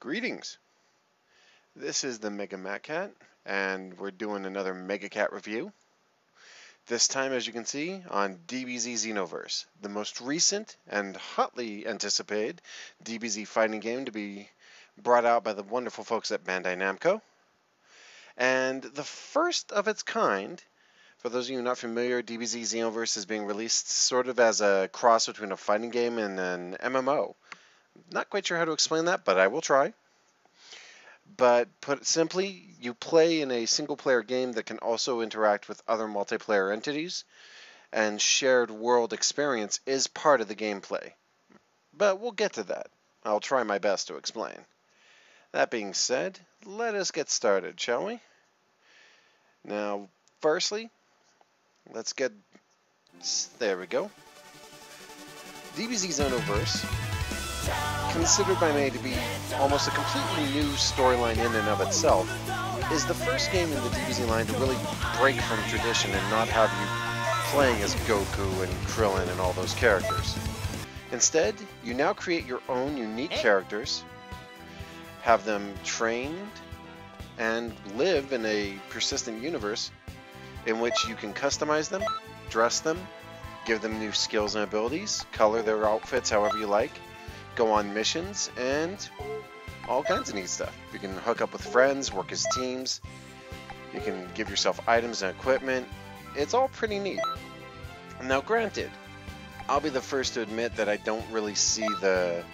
Greetings. This is the Mega Mat Cat, and we're doing another Mega Cat review. This time, as you can see, on DBZ XenoVerse, the most recent and hotly anticipated DBZ fighting game to be brought out by the wonderful folks at Bandai Namco. And the first of its kind. For those of you not familiar, DBZ XenoVerse is being released sort of as a cross between a fighting game and an MMO. Not quite sure how to explain that, but I will try. But put it simply, you play in a single-player game that can also interact with other multiplayer entities, and shared world experience is part of the gameplay. But we'll get to that. I'll try my best to explain. That being said, let us get started, shall we? Now, firstly, let's get... there we go. DBZ XenoVerse, considered by many to be almost a completely new storyline in and of itself, is the first game in the DBZ line to really break from tradition and not have you playing as Goku and Krillin and all those characters. Instead, you now create your own unique characters, have them trained, and live in a persistent universe in which you can customize them, dress them, give them new skills and abilities, color their outfits however you like, go on missions, and all kinds of neat stuff. You can hook up with friends, work as teams, you can give yourself items and equipment. It's all pretty neat. Now granted, I'll be the first to admit that I don't really see the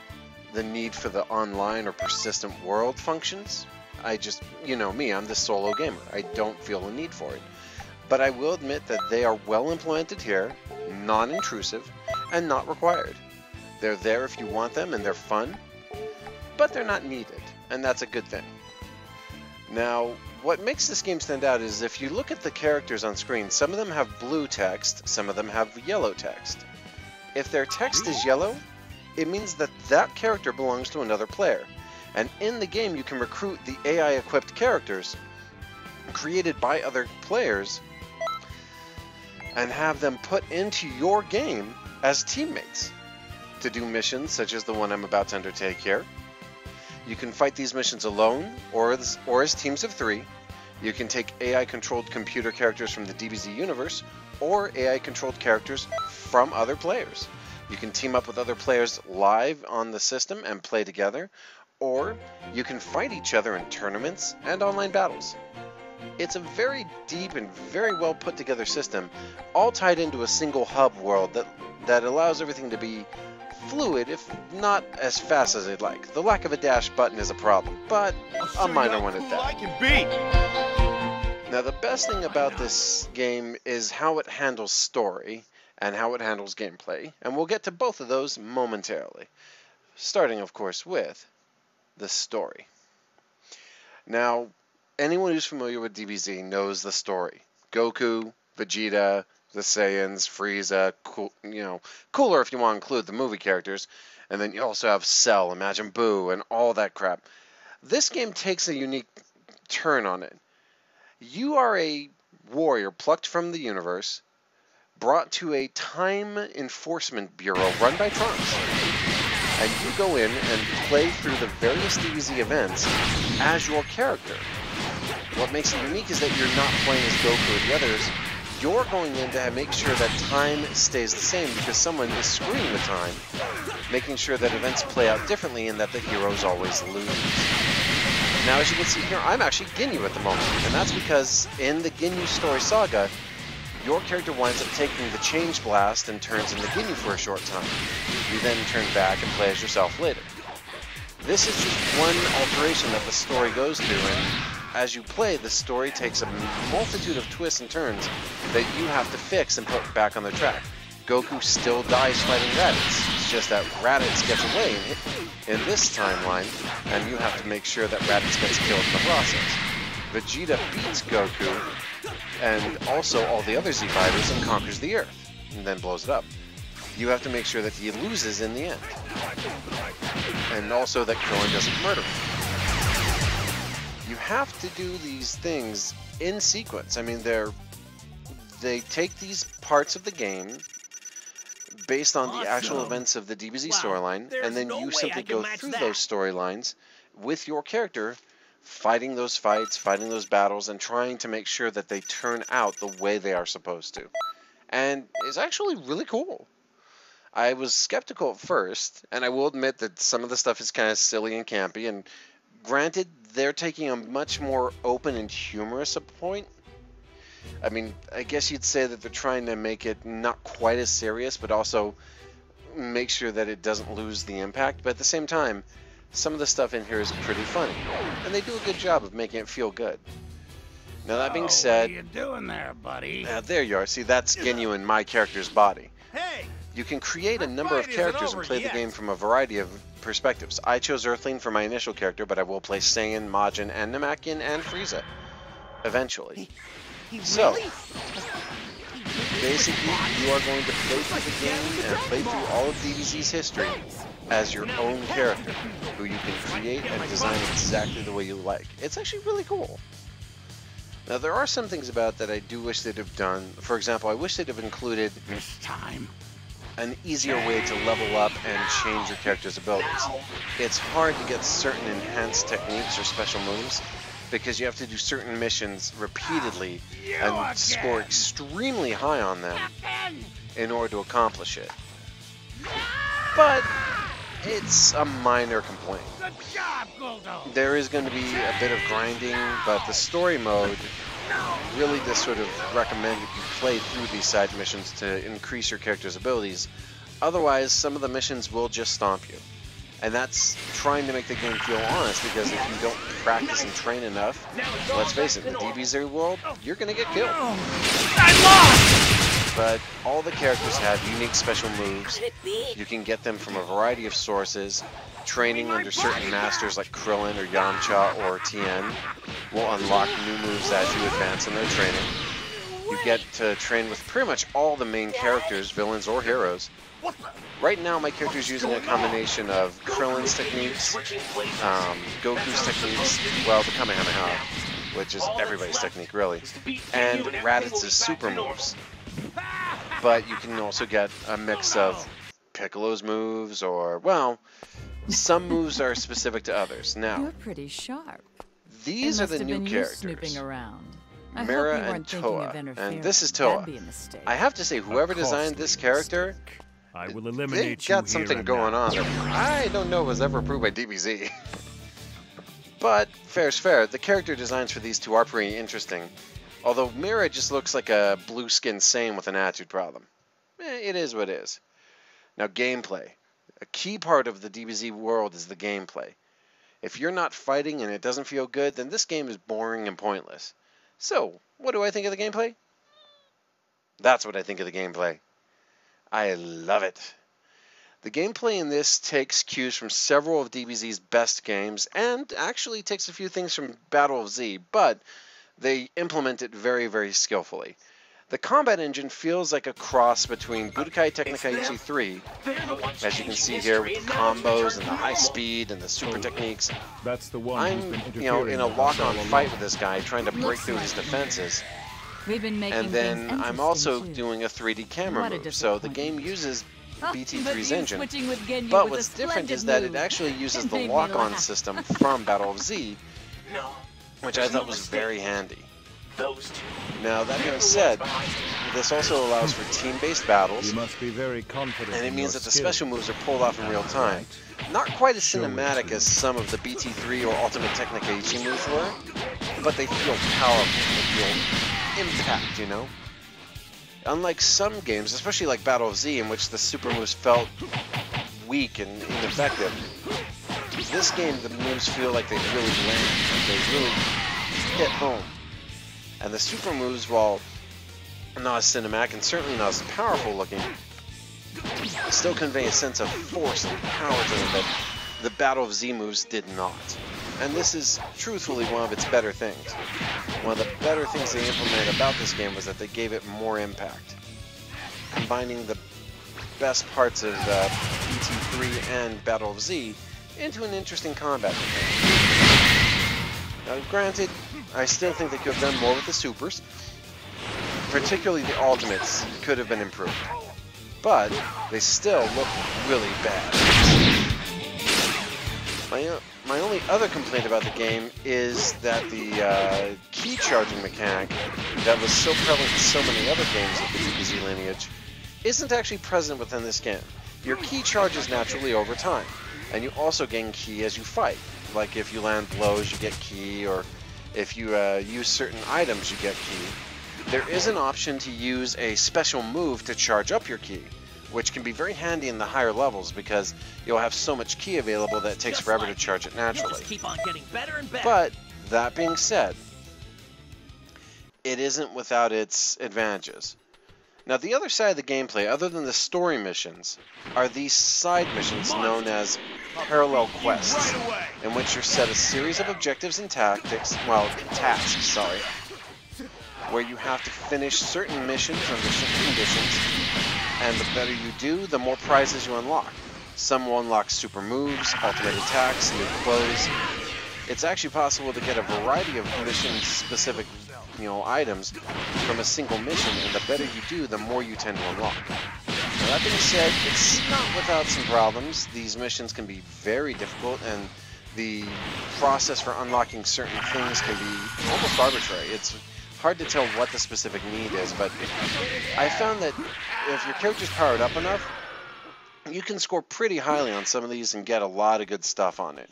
need for the online or persistent world functions. I just, you know me, I'm the solo gamer. I don't feel a need for it. But I will admit that they are well implemented here, non-intrusive, and not required. They're there if you want them, and they're fun, but they're not needed, and that's a good thing. Now, what makes this game stand out is if you look at the characters on screen, some of them have blue text, some of them have yellow text. If their text is yellow, it means that that character belongs to another player, and in the game you can recruit the AI-equipped characters created by other players and have them put into your game as teammates to do missions such as the one I'm about to undertake here. You can fight these missions alone or as teams of 3. You can take AI-controlled computer characters from the DBZ universe or AI-controlled characters from other players. You can team up with other players live on the system and play together, or you can fight each other in tournaments and online battles. It's a very deep and very well put together system, all tied into a single hub world that allows everything to be fluid, if not as fast as I'd like. The lack of a dash button is a problem, but a minor one at that. Now, the best thing about this game is how it handles story and how it handles gameplay, and we'll get to both of those momentarily. Starting, of course, with the story. Now, anyone who's familiar with DBZ knows the story. Goku, Vegeta, the Saiyans, Frieza, Cooler if you want to include the movie characters, and then you also have Cell, Imagine Buu, and all that crap. This game takes a unique turn on it. You are a warrior plucked from the universe, brought to a time enforcement bureau run by Trunks, and you go in and play through the various DBZ events as your character. What makes it unique is that you're not playing as Goku or the others. You're going in to make sure that time stays the same because someone is screwing with time, making sure that events play out differently and that the heroes always lose. Now, as you can see here, I'm actually Ginyu at the moment, and that's because in the Ginyu story saga, your character winds up taking the Change Blast and turns into Ginyu for a short time. You then turn back and play as yourself later. This is just one alteration that the story goes through, and as you play, the story takes a multitude of twists and turns that you have to fix and put back on the track. Goku still dies fighting Raditz. It's just that Raditz gets away in this timeline, and you have to make sure that Raditz gets killed in the process. Vegeta beats Goku, and also all the other Z fighters, and conquers the Earth, and then blows it up. You have to make sure that he loses in the end, and also that Krillin doesn't murder him. You have to do these things in sequence. I mean, they take these parts of the game, based on the actual events of the DBZ storyline, and then you simply go through those storylines with your character, fighting those fights, fighting those battles, and trying to make sure that they turn out the way they are supposed to. And it's actually really cool. I was skeptical at first, and I will admit that some of the stuff is kind of silly and campy, and granted, they're taking a much more open and humorous point. I mean, I guess you'd say that they're trying to make it not quite as serious, but also make sure that it doesn't lose the impact. But at the same time, some of the stuff in here is pretty funny, and they do a good job of making it feel good. Now that being said, what are you doing there, buddy? There you are. See, that's Ginyu in my character's body. Hey! You can create a number of characters and play the game from a variety of perspectives. I chose Earthling for my initial character, but I will play Saiyan, Majin, and Namekian, and Frieza eventually. So, basically, you are going to play through the game and play through all of DBZ's history as your own character, who you can create and design exactly the way you like. It's actually really cool. Now, there are some things about it that I do wish they'd have done. For example, I wish they'd have included This time. an easier way to level up and change your character's abilities. It's hard to get certain enhanced techniques or special moves because you have to do certain missions repeatedly and score extremely high on them in order to accomplish it. But it's a minor complaint. Good job, Guldo. There is going to be a bit of grinding, but the story mode really does sort of recommend that you play through these side missions to increase your character's abilities. Otherwise, some of the missions will just stomp you. And that's trying to make the game feel honest, because if you don't practice and train enough, let's face it, in the DBZ world, you're going to get killed. I lost! But all the characters have unique special moves. You can get them from a variety of sources. Training under certain masters like Krillin or Yamcha or Tien will unlock new moves as you advance in their training. You get to train with pretty much all the main characters, villains or heroes. Right now my character's using a combination of Krillin's techniques, Goku's techniques, well, the Kamehameha, which is everybody's technique really, and Raditz's super moves. But you can also get a mix of Piccolo's moves, or, well, some moves are specific to others. Now, you're pretty sharp. These are the new characters. Snooping around. Mira and Toa, and this is Toa. I have to say, whoever designed this character, I will they eliminate got something going on that I don't know was ever approved by DBZ. But fair's fair. The character designs for these two are pretty interesting. Although Mira just looks like a blue-skinned Saiyan with an attitude problem. It is what it is. Now, gameplay. A key part of the DBZ world is the gameplay. If you're not fighting and it doesn't feel good, then this game is boring and pointless. So, what do I think of the gameplay? That's what I think of the gameplay. I love it. The gameplay in this takes cues from several of DBZ's best games, and actually takes a few things from Battle of Z, but they implement it very, very skillfully. The combat engine feels like a cross between Budokai Tenkaichi 3, as you can see here with the combos and the high speed and the super techniques. That's the one I'm, in a lock-on fight with this guy trying to break through his defenses. And then I'm also doing a 3D camera move, so the game uses BT3's engine. But what's different is that it actually uses the lock-on system from Battle of Z, which I thought was very handy. Now, that being said, this also allows for team-based battles, You must be very confident and it in means your that the skill. special moves are pulled off in real time. Not quite as cinematic as some of the BT3 or Ultimate Tenkaichi moves were, but they feel powerful, they feel impact, you know? Unlike some games, especially like Battle of Z, in which the super moves felt weak and ineffective, this game, the moves feel like they really land, they really hit home. And the super moves, while not as cinematic and certainly not as powerful looking, still convey a sense of force and power to them that the Battle of Z moves did not. And this is truthfully one of its better things. One of the better things they implemented about this game was that they gave it more impact, combining the best parts of BT3 and Battle of Z into an interesting combat mechanic. Now, granted, I still think they could have done more with the supers. Particularly the ultimates could have been improved. but they still look really bad. My only other complaint about the game is that the key charging mechanic that was so prevalent in so many other games of the DBZ lineage isn't actually present within this game. Your key charges naturally over time, and you also gain key as you fight. Like if you land blows, you get key, or if you use certain items, you get key. There is an option to use a special move to charge up your key, which can be very handy in the higher levels because you'll have so much key available that it takes forever to charge it naturally. Just keep on getting better and better. But that being said, it isn't without its advantages. Now, the other side of the gameplay, other than the story missions, are these side missions known as parallel quests, in which you're set a series of objectives and tasks, where you have to finish certain missions under certain conditions, and the better you do, the more prizes you unlock. Some will unlock super moves, ultimate attacks, new clothes. It's actually possible to get a variety of mission-specific items from a single mission, and the better you do, the more you tend to unlock. Now, that being said, it's not without some problems. These missions can be very difficult, and the process for unlocking certain things can be almost arbitrary. It's hard to tell what the specific need is, but I found that if your character's powered up enough, you can score pretty highly on some of these and get a lot of good stuff on it.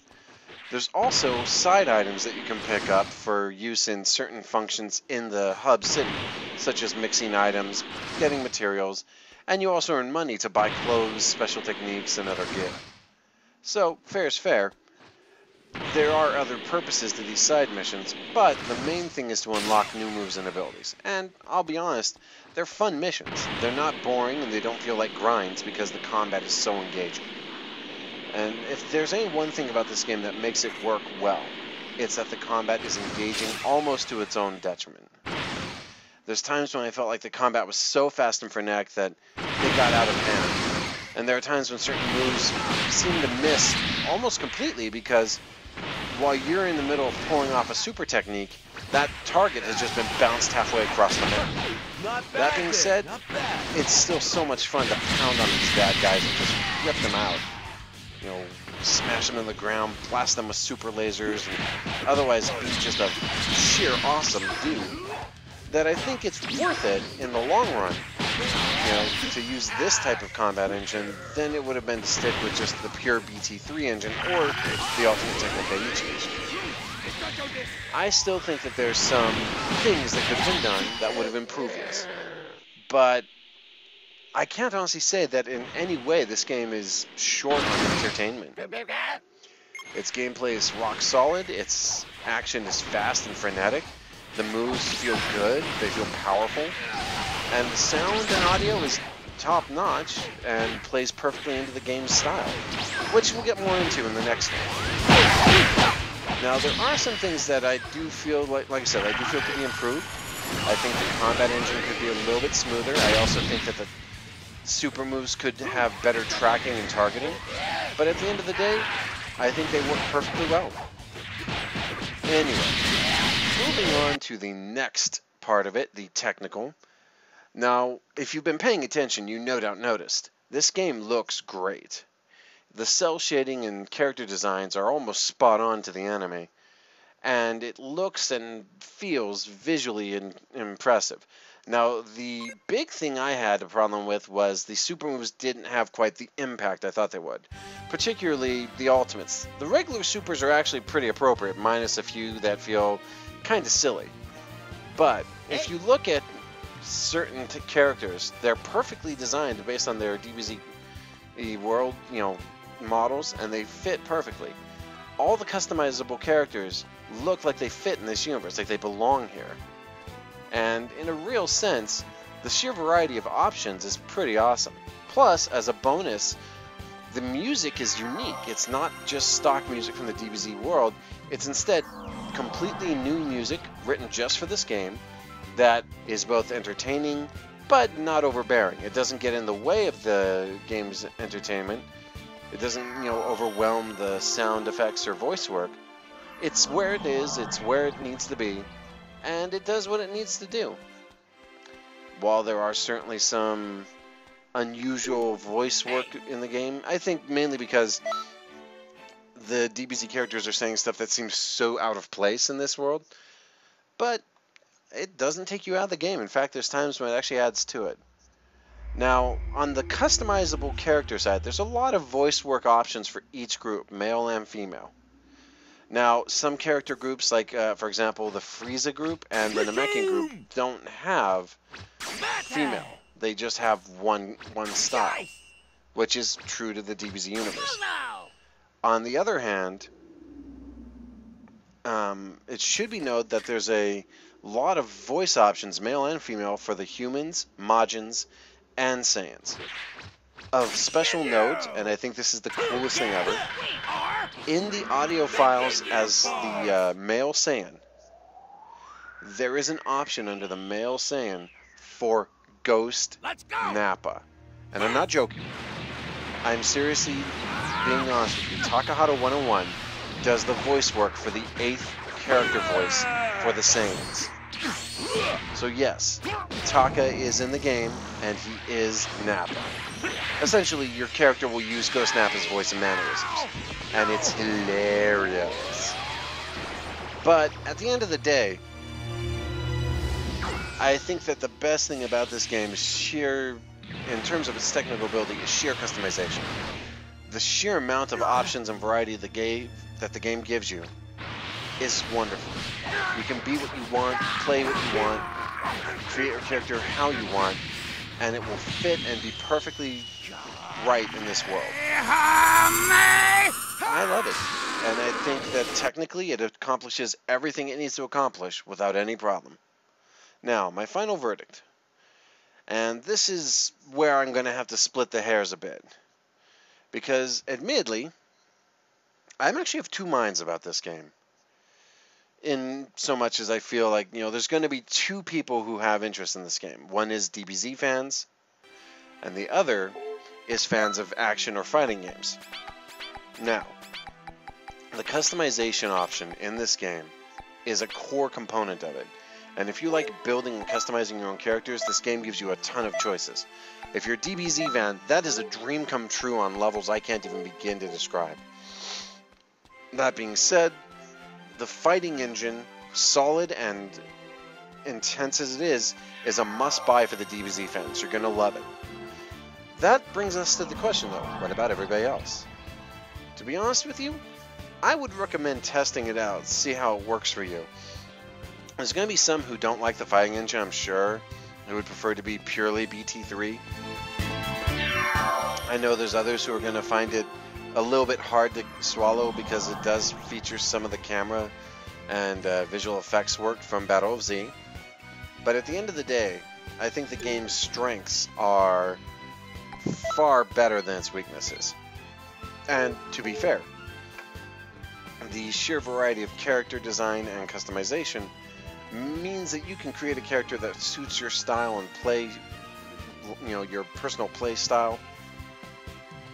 There's also side items that you can pick up for use in certain functions in the hub city, such as mixing items, getting materials, and you also earn money to buy clothes, special techniques, and other gear. So, fair is fair. There are other purposes to these side missions, but the main thing is to unlock new moves and abilities. And I'll be honest, they're fun missions. They're not boring and they don't feel like grinds because the combat is so engaging. And if there's any one thing about this game that makes it work well, it's that the combat is engaging almost to its own detriment. There's times when I felt like the combat was so fast and frenetic that it got out of hand. And there are times when certain moves seem to miss almost completely because while you're in the middle of pulling off a super technique, that target has just been bounced halfway across the map. That being said, it's still so much fun to pound on these bad guys and just rip them out. Smash them in the ground, blast them with super lasers, and otherwise be just a sheer awesome dude. That I think it's worth it in the long run, to use this type of combat engine than it would have been to stick with just the pure BT3 engine or the Ultimate Technique used. I still think that there's some things that could have been done that would have improved this. But I can't honestly say that in any way this game is short on entertainment. Its gameplay is rock solid, its action is fast and frenetic, the moves feel good, they feel powerful, and the sound and audio is top-notch and plays perfectly into the game's style, which we'll get more into in the next one. Now, there are some things that I do feel, like I said, I do feel could be improved. I think the combat engine could be a little bit smoother. I also think that the super moves could have better tracking and targeting. But at the end of the day, I think they work perfectly well. Anyway, moving on to the next part of it, the technical. Now, if you've been paying attention, you no doubt noticed, this game looks great. The cell shading and character designs are almost spot on to the anime, and it looks and feels visually impressive. Now, the big thing I had a problem with was the super moves didn't have quite the impact I thought they would, particularly the ultimates. The regular supers are actually pretty appropriate, minus a few that feel kind of silly. But if you look at certain characters, they're perfectly designed based on their DBZ world, models, and they fit perfectly. All the customizable characters look like they fit in this universe, like they belong here. And in a real sense, the sheer variety of options is pretty awesome. Plus, as a bonus, the music is unique. It's not just stock music from the DBZ world. It's instead completely new music written just for this game that is both entertaining but not overbearing. It doesn't get in the way of the game's entertainment. It doesn't, overwhelm the sound effects or voice work. It's where it is, it's where it needs to be, and it does what it needs to do. While there are certainly some unusual voice work in the game. I think mainly because the DBZ characters are saying stuff that seems so out of place in this world. But it doesn't take you out of the game. In fact, there's times when it actually adds to it. Now, on the customizable character side, there's a lot of voice work options for each group, male and female. Now, some character groups, like, for example, the Frieza group and the Namekian group, don't have female. They just have one style, which is true to the DBZ universe. On the other hand, it should be noted that there's a lot of voice options, male and female, for the humans, Majins, and Saiyans. Of special note, and I think this is the coolest thing ever, in the audio files as the male Saiyan, there is an option under the male Saiyan for Ghost Nappa. And I'm not joking. I'm seriously being honest with you. Takahata 101 does the voice work for the 8th character voice for the Saiyans. So yes, Taka is in the game, and he is Nappa. Essentially, your character will use Ghost Nappa's voice and mannerisms, and it's hilarious. But at the end of the day, I think that the best thing about this game is sheer, in terms of its technical ability, is sheer customization. The sheer amount of options and variety that the game gives you is wonderful. You can be what you want, play what you want, create your character how you want, and it will fit and be perfectly right in this world. I love it, and I think that technically it accomplishes everything it needs to accomplish without any problem. Now, my final verdict, and this is where I'm going to have to split the hairs a bit, because admittedly, I actually have two minds about this game. In so much as I feel like, there's going to be two people who have interest in this game. One is DBZ fans, and the other is fans of action or fighting games. Now, the customization option in this game is a core component of it. And if you like building and customizing your own characters, this game gives you a ton of choices. If you're a DBZ fan, that is a dream come true on levels I can't even begin to describe. That being said, the fighting engine, solid and intense as it is a must-buy for the DBZ fans. You're going to love it. That brings us to the question, though, what about everybody else? To be honest with you, I would recommend testing it out, see how it works for you. There's going to be some who don't like the fighting engine, I'm sure, who would prefer to be purely BT3. I know there's others who are going to find it a little bit hard to swallow because it does feature some of the camera and visual effects work from Battle of Z. But at the end of the day, I think the game's strengths are far better than its weaknesses. And to be fair, the sheer variety of character design and customization means that you can create a character that suits your style and play, your personal play style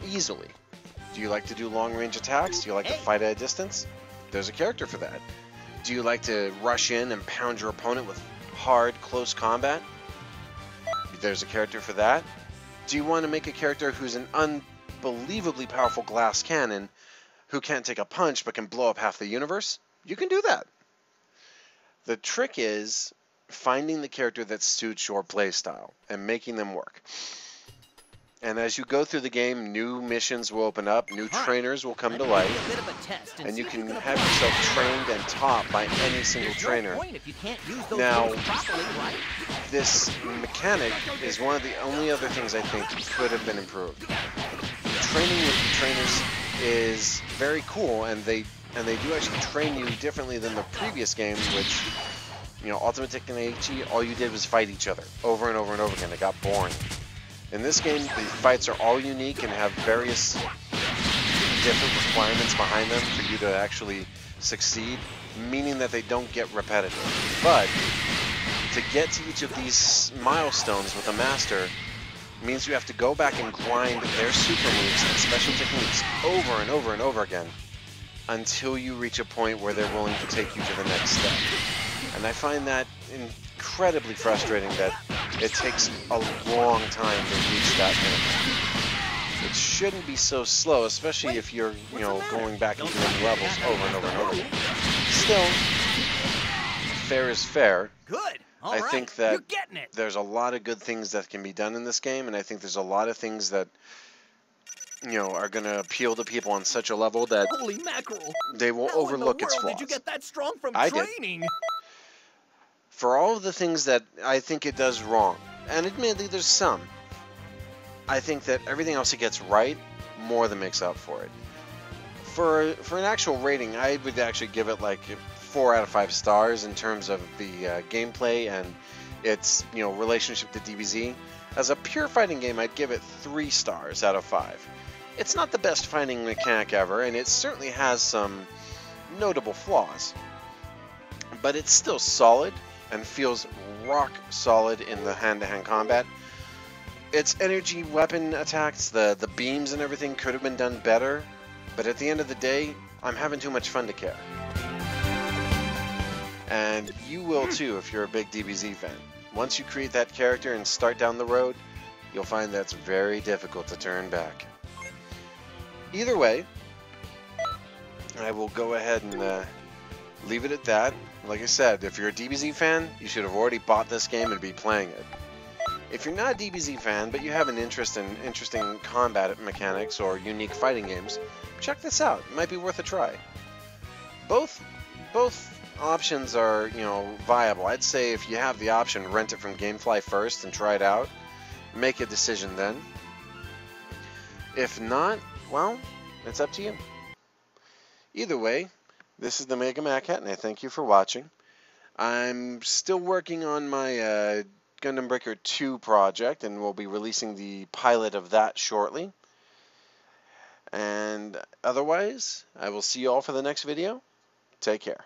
easily. Do you like to do long-range attacks? Do you like to fight at a distance? There's a character for that. Do you like to rush in and pound your opponent with hard, close combat? There's a character for that. Do you want to make a character who's an unbelievably powerful glass cannon who can't take a punch but can blow up half the universe? You can do that. The trick is finding the character that suits your playstyle and making them work. And as you go through the game, new missions will open up, new trainers will come to life, and you can have yourself trained and taught by any single trainer. Now, this mechanic is one of the only other things I think could have been improved. Training with the trainers is very cool, and they do actually train you differently than the previous games, which, Ultimate Tenkaichi, all you did was fight each other over and over and over again. It got boring. In this game, the fights are all unique and have various different requirements behind them for you to actually succeed, meaning that they don't get repetitive. But to get to each of these milestones with a master means you have to go back and grind their super moves and special techniques over and over and over again until you reach a point where they're willing to take you to the next step. And I find that incredibly frustrating that it takes a long time to reach that pinnacle. It shouldn't be so slow, especially if you're, going back and doing levels over and over and over. Still, fair is fair. Good. I think that You're getting it. there's a lot of good things that can be done in this game, and I think there's a lot of things that, are going to appeal to people on such a level that Holy mackerel. they will How overlook in the its world flaws. did you get that strong from I did. training? For all of the things that I think it does wrong, and admittedly there's some, I think that everything else it gets right more than makes up for it. For an actual rating, I would actually give it like 4 out of 5 stars in terms of the gameplay and its relationship to DBZ. As a pure fighting game, I'd give it 3 stars out of 5. It's not the best fighting mechanic ever, and it certainly has some notable flaws, but it's still solid and feels rock solid in the hand-to-hand combat. Its energy weapon attacks, the beams and everything could have been done better, but at the end of the day, I'm having too much fun to care. And you will too if you're a big DBZ fan. Once you create that character and start down the road, you'll find that's very difficult to turn back. Either way, I will go ahead and leave it at that. Like I said, if you're a DBZ fan, you should have already bought this game and be playing it. If you're not a DBZ fan, but you have an interest in interesting combat mechanics or unique fighting games, check this out. It might be worth a try. Both options are, viable. I'd say if you have the option, rent it from GameFly first and try it out. Make a decision then. If not, well, it's up to you. Either way, this is the Mega Mad Cat, and I thank you for watching. I'm still working on my Gundam Breaker 2 project, and we'll be releasing the pilot of that shortly. And otherwise, I will see you all for the next video. Take care.